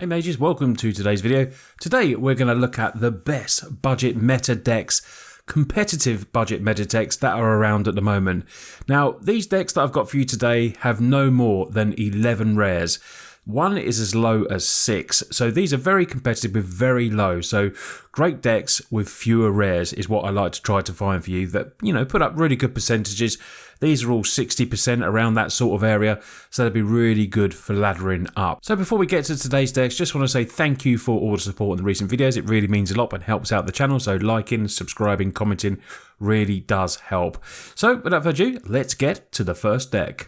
Hey mages, welcome to today's video. Today we're going to look at the best budget meta decks, competitive budget meta decks that are around at the moment. Now these decks that I've got for you today have no more than 11 rares. One is as low as 6, so these are very competitive with very low. So great decks with fewer rares is what I like to try to find for you that, put up really good percentages. These are all 60% around that sort of area, so they'd be really good for laddering up. So before we get to today's decks, just want to say thank you for all the support in the recent videos. It really means a lot and helps out the channel, so liking, subscribing, commenting really does help. So without further ado, let's get to the first deck.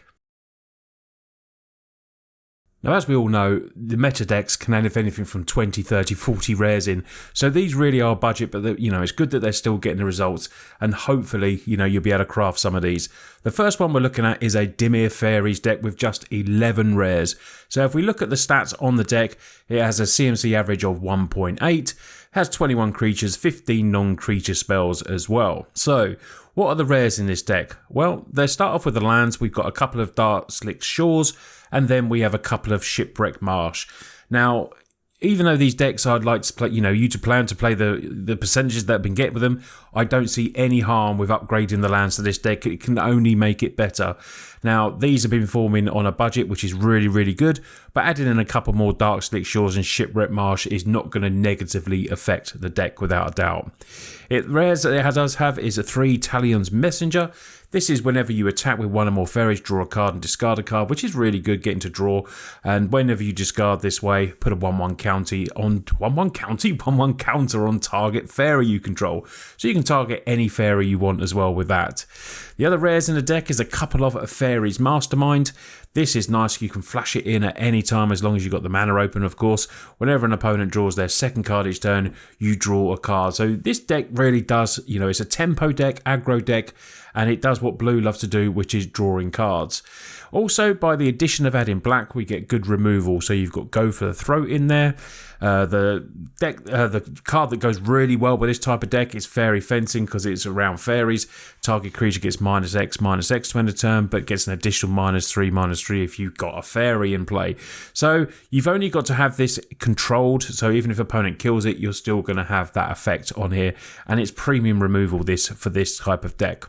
Now, as we all know, the meta decks can have anything from 20, 30, 40 rares in. So these really are budget, but it's good that they're still getting the results. And hopefully, you'll be able to craft some of these. The first one we're looking at is a Dimir Faeries deck with just 11 rares. So if we look at the stats on the deck, it has a CMC average of 1.8, has 21 creatures, 15 non-creature spells as well. So what are the rares in this deck? Well, they start off with the lands. We've got a couple of Dark Slick Shores, and then we have a couple of Shipwreck Marsh. Now, even though these decks I'd like to play, you to plan to play the percentages that have been get with them, I don't see any harm with upgrading the lands to this deck. It can only make it better. Now, these have been forming on a budget, which is really, really good, but adding in a couple more Dark Slick Shores and Shipwreck Marsh is not going to negatively affect the deck without a doubt. Rares that it does have is a 3 Talion's Messenger. This is whenever you attack with one or more fairies, draw a card and discard a card, which is really good getting to draw. And whenever you discard this way, put a 1/1 counter on target fairy you control. So you can target any fairy you want as well with that. The other rares in the deck is a couple of Faeries Mastermind. This is nice. You can flash it in at any time as long as you've got the mana open, of course. Whenever an opponent draws their second card each turn, you draw a card. So this deck really does, it's a tempo deck, aggro deck, and it does what blue love to do, which is drawing cards. Also, by the addition of adding black, we get good removal. So you've got Go for the Throat in there. The card that goes really well with this type of deck is Fairy Fencing because it's around fairies. Target creature gets -X to end a turn, but gets an additional -3/-3 if you've got a fairy in play. So you've only got to have this controlled. So even if opponent kills it, you're still going to have that effect on here. And it's premium removal for this type of deck.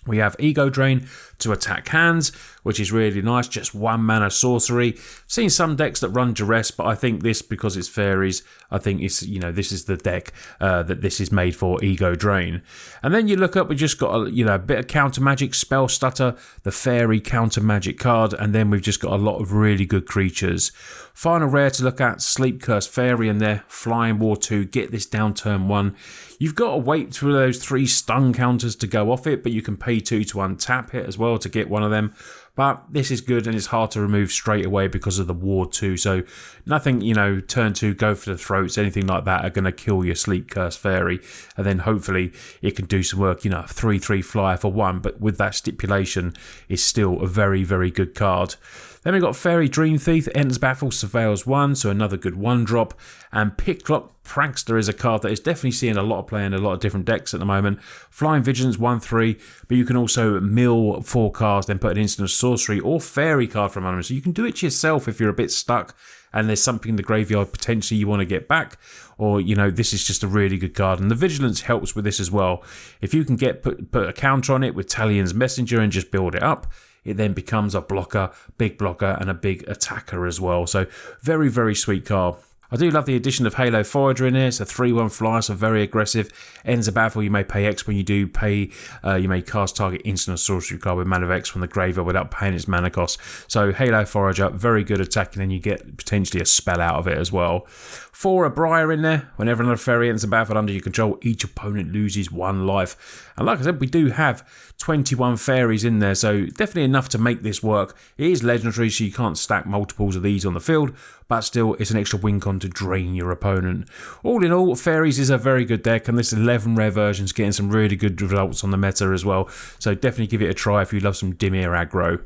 We have Ego Drain to attack hands, which is really nice, just 1 mana sorcery. Seen some decks that run Duress, but I think this, because it's fairies, I think it's, this is the deck that this is made for, Ego Drain. And then you look up, we just got a bit of counter magic, Spell Stutter, the fairy counter magic card, and then we've just got a lot of really good creatures. Final rare to look at, Sleep Curse Fairy in there, Flying War 2, get this down turn 1. You've got to wait for those 3 stun counters to go off it, but you can pay 2 to untap it as well to get one of them. But this is good and it's hard to remove straight away because of the War 2. So nothing, turn 2, Go for the Throats, anything like that are going to kill your Sleep Curse Fairy. And then hopefully it can do some work, 3/3 flyer for 1. But with that stipulation, it's still a very, very good card. Then we've got Fairy Dream Thief, enters battle, surveils 1, so another good 1-drop. And Picklock Prankster is a card that is definitely seeing a lot of play in a lot of different decks at the moment. Flying Vigilance 1/3, but you can also mill 4 cards, then put an instant sorcery or fairy card from under. So you can do it yourself if you're a bit stuck and there's something in the graveyard potentially you want to get back, or this is just a really good card. And the Vigilance helps with this as well. If you can put a counter on it with Talion's Messenger and just build it up, it then becomes a blocker, and a big attacker as well. So very, very sweet card. I do love the addition of Halo Forager in there. It's a 3/1 flyer, so very aggressive. Ends a battle, you may pay X. When you do pay, you may cast target instant or sorcery card with mana of X from the graveyard without paying its mana cost. So Halo Forager, very good attacking, and you get potentially a spell out of it as well. 4 a Briar in there. Whenever another fairy enters the battlefield under your control, each opponent loses 1 life. And like I said, we do have 21 fairies in there, so definitely enough to make this work. It is legendary, so you can't stack multiples of these on the field, but still it's an extra win con to drain your opponent. All in all, Fairies is a very good deck, and this 11 rare version is getting some really good results on the meta as well, so definitely give it a try if you love some Dimir aggro.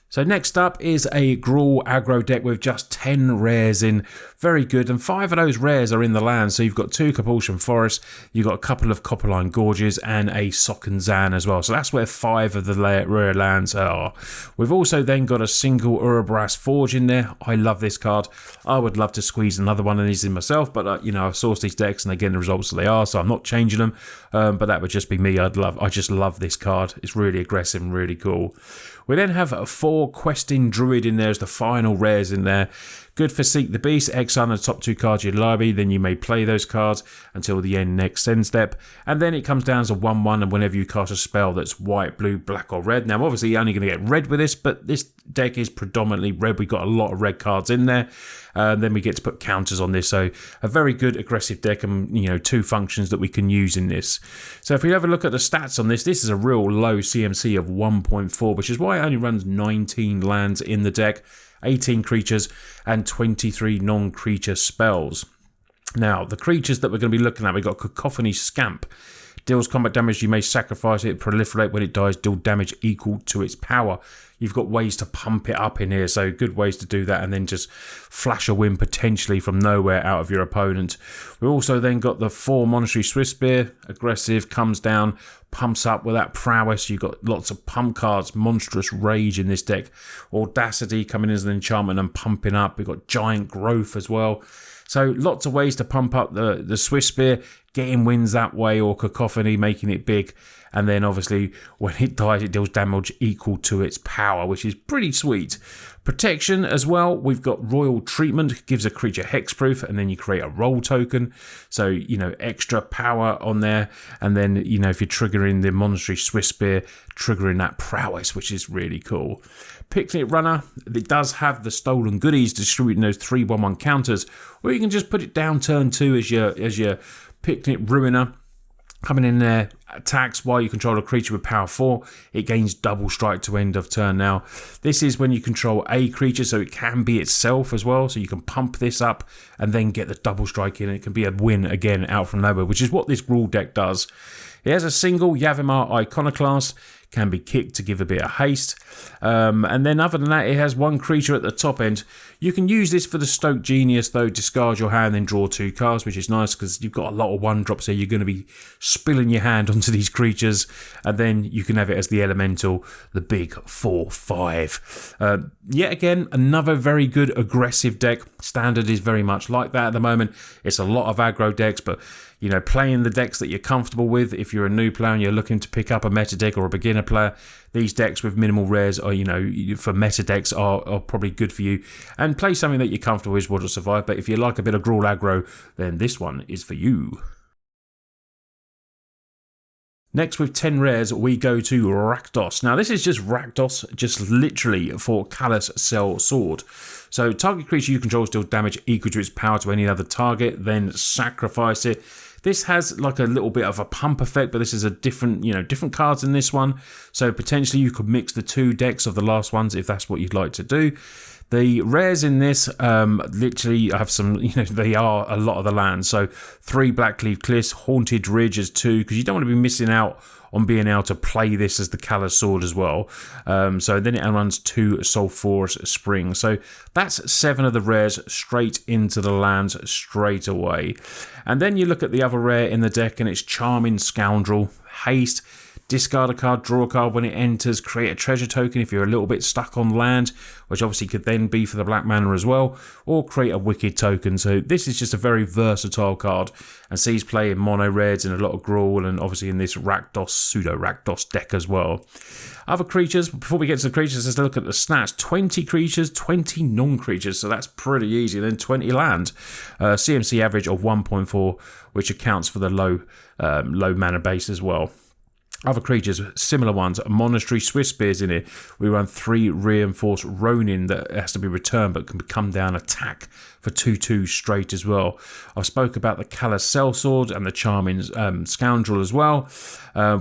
So next up is a Gruul aggro deck with just 10 rares in. Very good, and 5 of those rares are in the land. So you've got 2 Compulsion Forests, you've got a couple of Copperline Gorges, and a Socken Zan as well. So that's where 5 of the rare lands are. We've also then got a single Urabras Forge in there. I love this card. I would love to squeeze another one of these in myself, but you know, I've sourced these decks and they're getting the results that they are, so I'm not changing them. But that would just be me. I just love this card. It's really aggressive and really cool. We then have 4 Questing Druid in there as the final rares in there. Good for Seek the Beast, exile the top 2 cards of your library, then you may play those cards until the end next end step. And then it comes down to 1/1, and whenever you cast a spell that's white, blue, black or red. Now obviously you're only going to get red with this, but this deck is predominantly red. We've got a lot of red cards in there. Then we get to put counters on this, so a very good aggressive deck, and you know, 2 functions that we can use in this. So if we have a look at the stats on this, this is a real low CMC of 1.4, which is why it only runs 19 lands in the deck, 18 creatures and 23 non-creature spells. Now the creatures that we're going to be looking at, we've got Cacophony Scamp. Deals combat damage, you may sacrifice it, proliferate when it dies, deal damage equal to its power. You've got ways to pump it up in here, so good ways to do that, and then just flash a win potentially from nowhere out of your opponent. We've also then got the 4 Monastery Swiftspear, aggressive, comes down, pumps up with that prowess. You've got lots of pump cards, Monstrous Rage in this deck, Audacity coming in as an enchantment and pumping up. We've got Giant Growth as well. So lots of ways to pump up the Swiftspear, getting wins that way, or Cacophony, making it big. And then obviously when it dies, it deals damage equal to its power, which is pretty sweet. Protection as well, we've got Royal Treatment, gives a creature hexproof, and then you create a roll token. So, you know, extra power on there. And then, you know, if you're triggering the Monastery Swiftspear, triggering that prowess, which is really cool. Picnic Runner, it does have the Stolen Goodies, distributing those 3/1/1 counters, or you can just put it down turn 2 as your Picnic Ruiner. Coming in there, attacks while you control a creature with power 4. It gains double strike to end of turn. Now, this is when you control a creature, so it can be itself as well. So you can pump this up and then get the double strike in. It can be a win again out from nowhere, which is what this Gruul deck does. It has a single Yavimar Iconoclast, can be kicked to give a bit of haste. And then other than that, it has 1 creature at the top end. You can use this for the Stoke Genius though, discard your hand, then draw 2 cards, which is nice because you've got a lot of 1-drops here. You're going to be spilling your hand onto these creatures, and then you can have it as the Elemental, the big 4/5. Yet again, another very good aggressive deck. Standard is very much like that at the moment. It's a lot of aggro decks, but you know, playing the decks that you're comfortable with. If you're a new player and you're looking to pick up a meta deck or a beginner player, these decks with minimal rares, or you know, for meta decks are probably good for you. And play something that you're comfortable with, will survive. But if you like a bit of Gruul aggro, then this one is for you. Next, with 10 rares, we go to Rakdos. Now, this is just Rakdos, just literally for Callous Cell Sword. So, target creature you control deals damage equal to its power to any other target, then sacrifice it. This has like a little bit of a pump effect, but this is a different, you know, different cards in this one. So, potentially you could mix the 2 decks of the last ones if that's what you'd like to do. The rares in this literally have some, you know, they are a lot of the lands. So 3 Blackleaf Cliffs, Haunted Ridge as 2, because you don't want to be missing out on being able to play this as the Callous Sword as well. So then it runs 2 Sulphurous Springs. So that's 7 of the rares straight into the lands straight away. And then you look at the other rare in the deck, and it's Charming Scoundrel, haste. Discard a card, draw a card when it enters, create a treasure token if you're a little bit stuck on land, which obviously could then be for the black mana as well, or create a wicked token. So this is just a very versatile card, and sees play in mono reds and a lot of Gruul, and obviously in this Rakdos, pseudo Rakdos deck as well. Other creatures, before we get to the creatures, let's look at the stats. 20 creatures, 20 non-creatures, so that's pretty easy. And then 20 land. CMC average of 1.4, which accounts for the low mana base as well. Other creatures, similar ones, Monastery Swiftspears in it. We run 3 Reinforced Ronin that has to be returned but can come down attack for 2/2 straight as well. I spoke about the Callous Cell Sword and the Charming Scoundrel as well.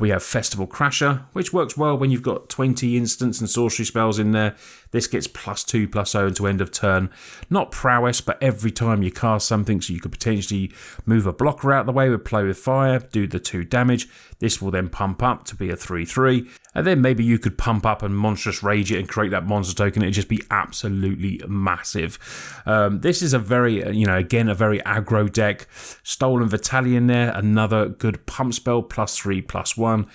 We have Festival Crasher, which works well when you've got 20 instants and sorcery spells in there. This gets +2/+0 until end of turn. Not prowess, but every time you cast something, so you could potentially move a blocker out of the way with Play with Fire, do the 2 damage. This will then pump up to be a 3/3, and then maybe you could pump up and Monstrous Rage it and create that monster token. It'd just be absolutely massive. This is a very, again, a very aggro deck. Stolen Battalion there, another good pump spell, +3/+1.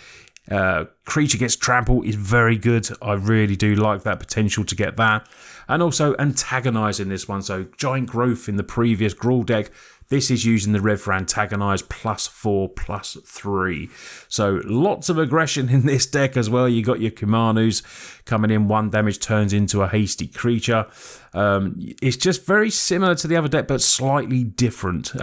Creature gets trample is very good. I really do like that potential to get that. And also antagonize in this one. So Giant Growth in the previous Gruul deck. This is using the red for antagonize, +4/+3. So lots of aggression in this deck as well. You got your Kumanus coming in, 1 damage turns into a hasty creature. It's just very similar to the other deck, but slightly different.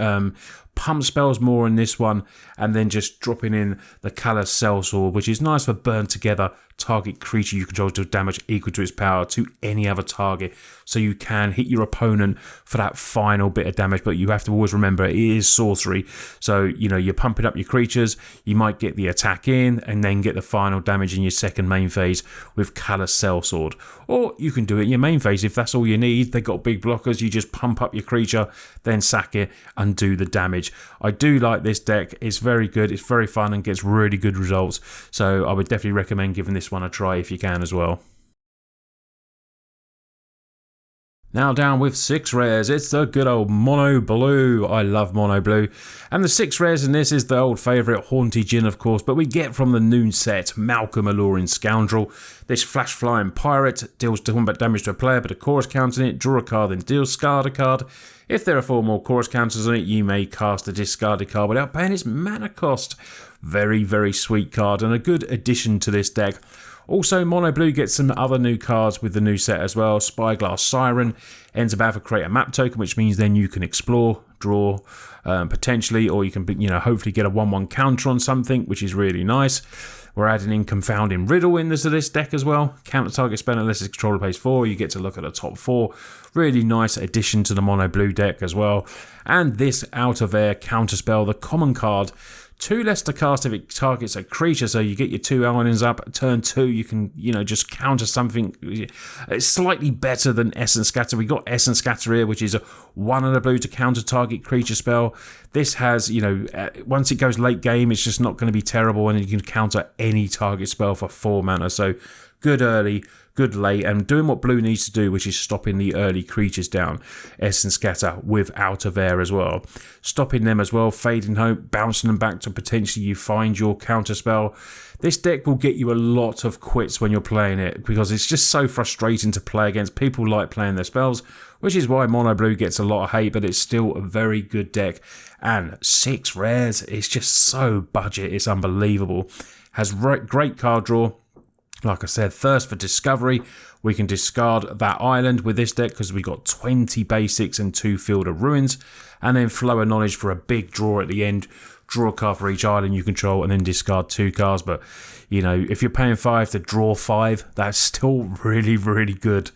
Pump spells more in this one, and then just dropping in the Callous Sellsword, which is nice for burn together. Target creature you control deals damage equal to its power to any other target, so you can hit your opponent for that final bit of damage. But you have to always remember it is sorcery, so you're pumping up your creatures. You might get the attack in and then get the final damage in your second main phase with Callous Sellsword, or you can do it in your main phase if that's all you need. They've got big blockers. You just pump up your creature, then sack it and do the damage. I do like this deck. It's very good. It's very fun and gets really good results. So I would definitely recommend giving this one a try if you can as well. Now down with 6 rares, it's the good old Mono Blue. I love Mono Blue. And the 6 rares in this is the old favourite Haunty Djinn, of course, but we get from the Noon set, Malcolm Alluring Scoundrel. This flash flying pirate deals combat damage to a player, but a chorus counter in it, draw a card, then discard a card. If there are 4 more chorus counters on it, you may cast a discarded card without paying its mana cost. Very, very sweet card and a good addition to this deck. Also, Mono Blue gets some other new cards with the new set as well. Spyglass Siren ends about to create a map token, which means then you can explore, draw, potentially, or you can, hopefully get a 1/1 counter on something, which is really nice. We're adding in Confounding Riddle into this deck as well. Counter target spell unless its controller pays 4. You get to look at the top 4. Really nice addition to the Mono Blue deck as well. And this Out of Air counterspell, the common card. 2 less to cast if it targets a creature, so you get your 2 Islands up. Turn 2, you can, just counter something. It's slightly better than Essence Scatter. We got Essence Scatter here, which is a 1 and a blue to counter target creature spell. This has, once it goes late game, it's just not going to be terrible, and you can counter any target spell for 4 mana. So good early, good late, and doing what blue needs to do, which is stopping the early creatures down. Essence Scatter with Out of Air as well. Stopping them as well, Fading Hope, bouncing them back to potentially you find your counter spell. This deck will get you a lot of quits when you're playing it, because it's just so frustrating to play against. People like playing their spells, which is why Mono Blue gets a lot of hate, but it's still a very good deck. And 6 rares, it's just so budget, it's unbelievable. Has great card draw. Like I said, Thirst for Discovery. We can discard that island with this deck because we got 20 basics and 2 Field of Ruins. And then Flow of Knowledge for a big draw at the end. Draw a card for each island you control and then discard 2 cards. But, if you're paying 5 to draw 5, that's still really, really good.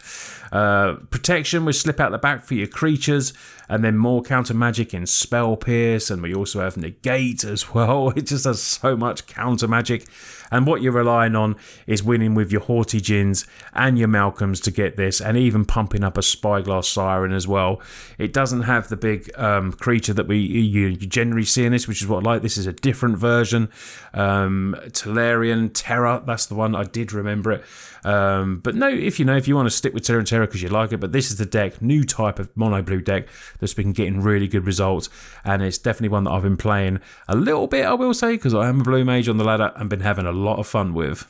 Protection, we slip out the back for your creatures. And then more counter magic in Spell Pierce. And we also have Negate as well. It just has so much counter magic. And what you're relying on is winning with your Haunty Djinns and your Malcolms to get this, and even pumping up a Spyglass Siren as well. It doesn't have the big creature that you generally see in this, which is what I like. This is a different version. Tellurian Terror, that's the one. I did remember it. But no, if you want to stick with Terror and Terror because you like it, but this is the deck, new type of Mono Blue deck that's been getting really good results, and it's definitely one that I've been playing a little bit, I will say, because I am a blue mage on the ladder and been having a lot of fun with.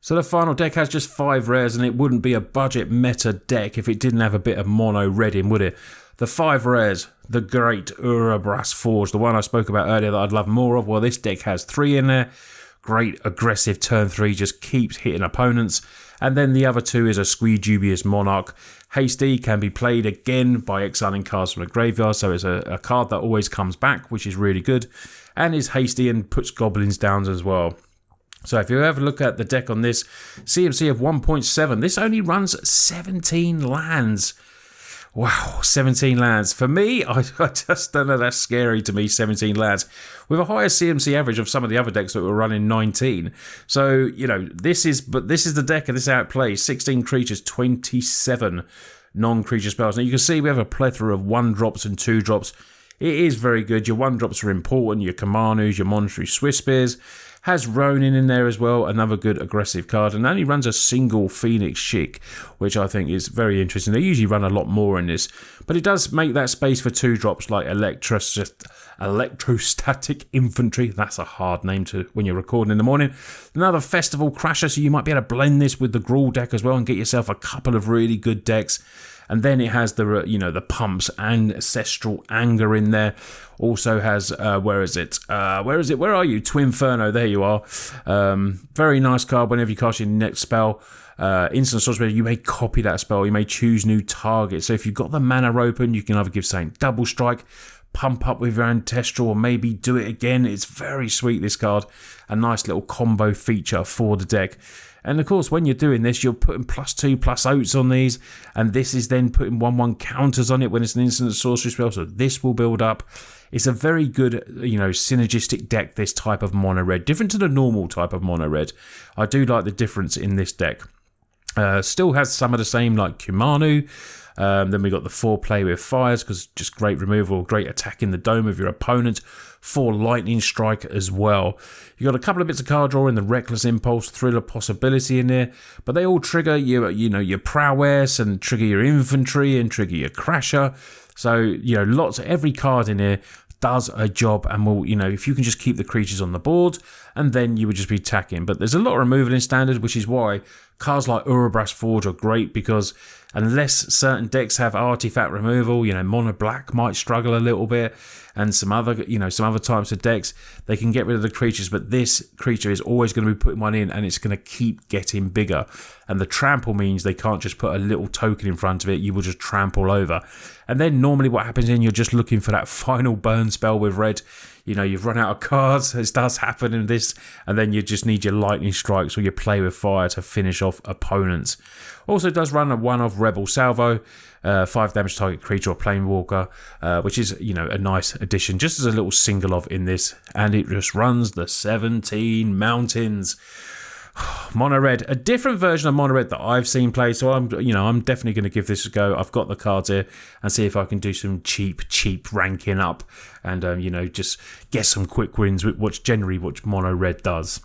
So the final deck has just 5 rares, and it wouldn't be a budget meta deck if it didn't have a bit of mono red in, would it? The 5 rares, the great Urabras Forge, the one I spoke about earlier that I'd love more of. Well, this deck has 3 in there. Great aggressive turn 3, just keeps hitting opponents. And then the other 2 is a Squee Dubious Monarch. Hasty can be played again by exiling cards from the graveyard, so it's a card that always comes back, which is really good. And is hasty and puts goblins down as well. So if you have a look at the deck on this, CMC of 1.7, this only runs 17 lands. Wow, 17 lands. For me, I just don't know, that's scary to me, 17 lands. With a higher CMC average of some of the other decks that were running 19. So, you know, this is the deck and this is how it plays. 16 creatures, 27 non-creature spells. Now you can see we have a plethora of 1-drops and 2-drops. It is very good. Your 1-drops are important. Your Kamanus, your Monetary Swiftspears. Has Ronin in there as well, another good aggressive card, and only runs a single Phoenix Chic, which I think is very interesting. They usually run a lot more in this, but it does make that space for 2-drops like Electrostatic Infantry. That's a hard name to when you're recording in the morning. Another Festival Crasher, so you might be able to blend this with the Gruul deck as well and get yourself a couple of really good decks. And then it has the, you know, the pumps, Ancestral Anger in there. Also has, where is it? Where are you? Twinferno, there you are. Very nice card whenever you cast your next spell. Instant sorcery, you may copy that spell. You may choose new target. So if you've got the mana open, you can either give something double strike, pump up with your Ancestral, or maybe do it again. It's very sweet, this card. A nice little combo feature for the deck. And of course, when you're doing this, you're putting +2/+8s on these, and this is then putting 1/1 counters on it when it's an instant sorcery spell. So this will build up. It's a very good, you know, synergistic deck, this type of mono red. Different to the normal type of mono red. I do like the difference in this deck. Still has some of the same like Kumanu. Then we got the 4 play with fires, because just great removal, great attack in the dome of your opponent. 4 lightning strike as well. You got a couple of bits of card draw in the Reckless Impulse, Thriller Possibility in there, but they all trigger your, you know, your prowess and trigger your infantry and trigger your crasher. So, you know, every card in here does a job, and will, you know, if you can just keep the creatures on the board, and then you would just be attacking. But there's a lot of removal in standard, which is why cards like Urabrask Forge are great, because unless certain decks have artifact removal, you know, mono black might struggle a little bit, and some other types of decks, they can get rid of the creatures, but this creature is always going to be putting one in, and it's going to keep getting bigger. And the trample means they can't just put a little token in front of it, you will just trample over. And then normally what happens is you're just looking for that final burn spell with red. You know, you've run out of cards, it does happen in this, and then you just need your lightning strikes or your play with fire to finish off opponents. Also does run a 1-off Rebel Salvo, 5 damage target creature or Planewalker, which is, you know, a nice addition, just as a little single of in this, and it just runs the 17 mountains. Mono red, a different version of mono red that I've seen play, so I'm definitely going to give this a go. I've got the cards here and see if I can do some cheap ranking up, and you know, just get some quick wins, which generally what mono red does.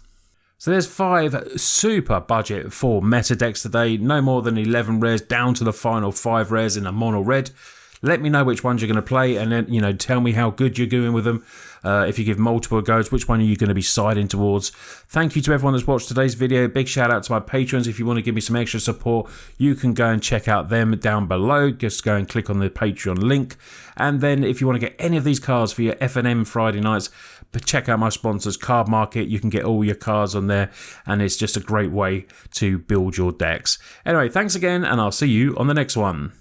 So there's 5 super budget for meta decks today, no more than 11 rares, down to the final 5 rares in a mono red. Let me know which ones you're going to play, and then, you know, tell me how good you're doing with them. If you give multiple goes, which one are you going to be siding towards? Thank you to everyone that's watched today's video. Big shout out to my patrons. If you want to give me some extra support, you can go and check out them down below. Just go and click on the Patreon link. And then if you want to get any of these cards for your F&M Friday nights, check out my sponsors, Cardmarket. You can get all your cards on there, and it's just a great way to build your decks. Anyway, thanks again, and I'll see you on the next one.